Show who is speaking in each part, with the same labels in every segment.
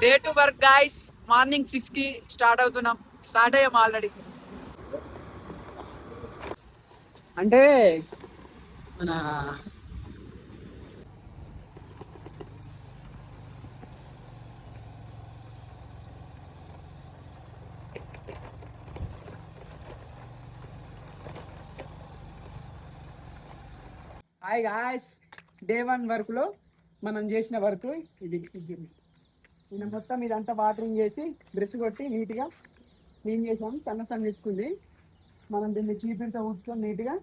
Speaker 1: Day to work guys. Morning 6 కి start అయ్యాం already. అంటే మన హాయ్ గాయస్, డే 1 వర్క్ లో మనం చేసిన వర్క్ ఇది. నేను మొత్తం ఇదంతా వాటరింగ్ చేసి బ్రష్ కొట్టి నీట్గా క్లీన్ చేసాం. సన్న తీసుకుంది. మనం దీన్ని చీపురుతో ఊడ్చుకొని నీట్గా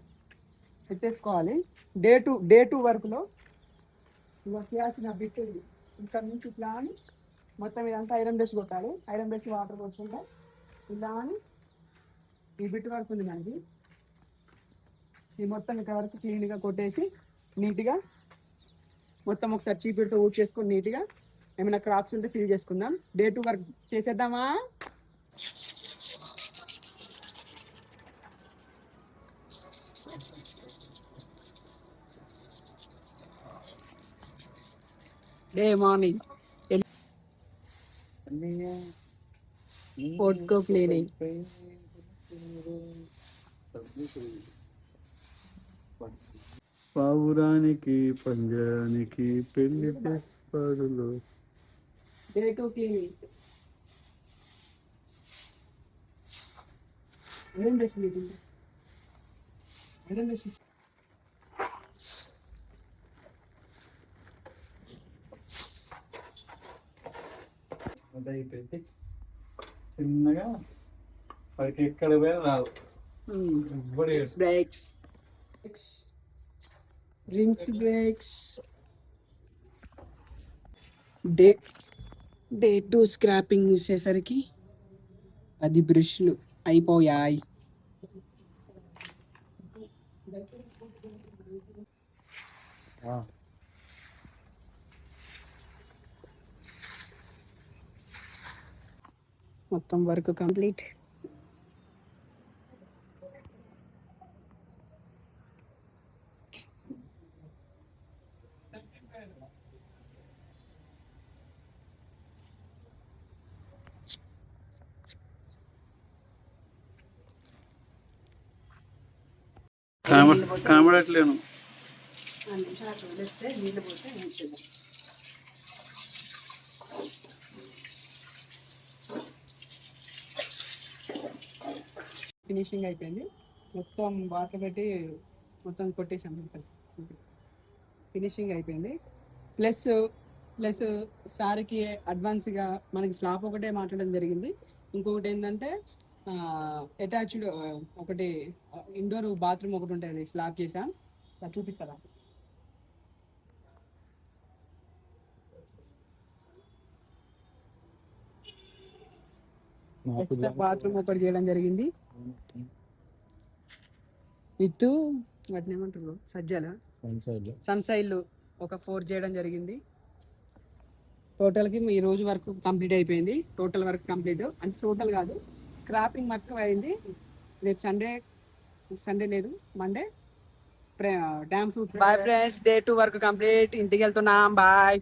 Speaker 1: ఎత్తేసుకోవాలి. డే టూ వర్క్లో ఇక చేయాల్సిన బిట్ ఇది. ఇక్కడ నుంచి ఇట్లా అని మొత్తం ఇదంతా ఐరన్ బ్రష్ కొట్టాలి. ఐరన్ బ్రష్ వాటర్ కొట్టుకుంటే ఇలా అని ఈ బిట్ వర్క్ ఉంది మనకి. ఈ మొత్తం ఇక్కడ వరకు క్లీన్గా కొట్టేసి నీట్గా మొత్తం ఒకసారి చీపురుతో ఊడ్చేసుకొని నీట్గా ఏమైనా క్రాప్స్ ఉంటే ఫిల్ చేసుకుందాం. డే 2 వర్క్ చేసేద్దామా? డే మార్నింగ్ పోట్కో క్లీనింగ్.
Speaker 2: పావురానికి పంజానికి పెళ్లి పాడులో.
Speaker 1: Day 2 cleaning. Iron brush meeting. Iron brush
Speaker 2: అయిపోయింది. చిన్నగా వాడికి ఎక్కడ పోయినా రాదు.
Speaker 1: Breaks drinks breaks. Day 2 scraping చూసేసరికి 10 బ్రష్లు అయిపోయాయి. మొత్తం వర్క్ కంప్లీట్.
Speaker 2: కనబడట్లేను.
Speaker 1: ఫినిషింగ్ అయిపోయింది. మొత్తం వాటర్ పెట్టి మొత్తం కొట్టేసాం. ఫినిషింగ్ అయిపోయింది. ప్లస్ సార్కి అడ్వాన్స్గా మనకి స్లాబ్ ఒకటే మాట్లాడడం జరిగింది. ఇంకొకటి ఏంటంటే అటాచ్డ్ ఒకటి ఇండోర్ బాత్రూమ్ ఒకటి ఉంటుంది, స్లాబ్ చేసాం. చూపిస్తారా? ఎక్స్ట్రా బాత్రూమ్ ఒకటి చేయడం జరిగింది. విత్ వాటిని ఏమంటారు, సజ్జల సన్సైడ్లు ఒక 4 చేయడం జరిగింది. టోటల్కి ఈ రోజు వర్క్ కంప్లీట్ అయిపోయింది. టోటల్ వర్క్ కంప్లీట్ అంటే టోటల్ కాదు, స్క్రాపింగ్ వర్క్ అయింది. రేపు సండే లేదు, Monday dam fruit. Bye friends, day 2 work complete. ఇంటికి వెళ్తున్నాం. బాయ్.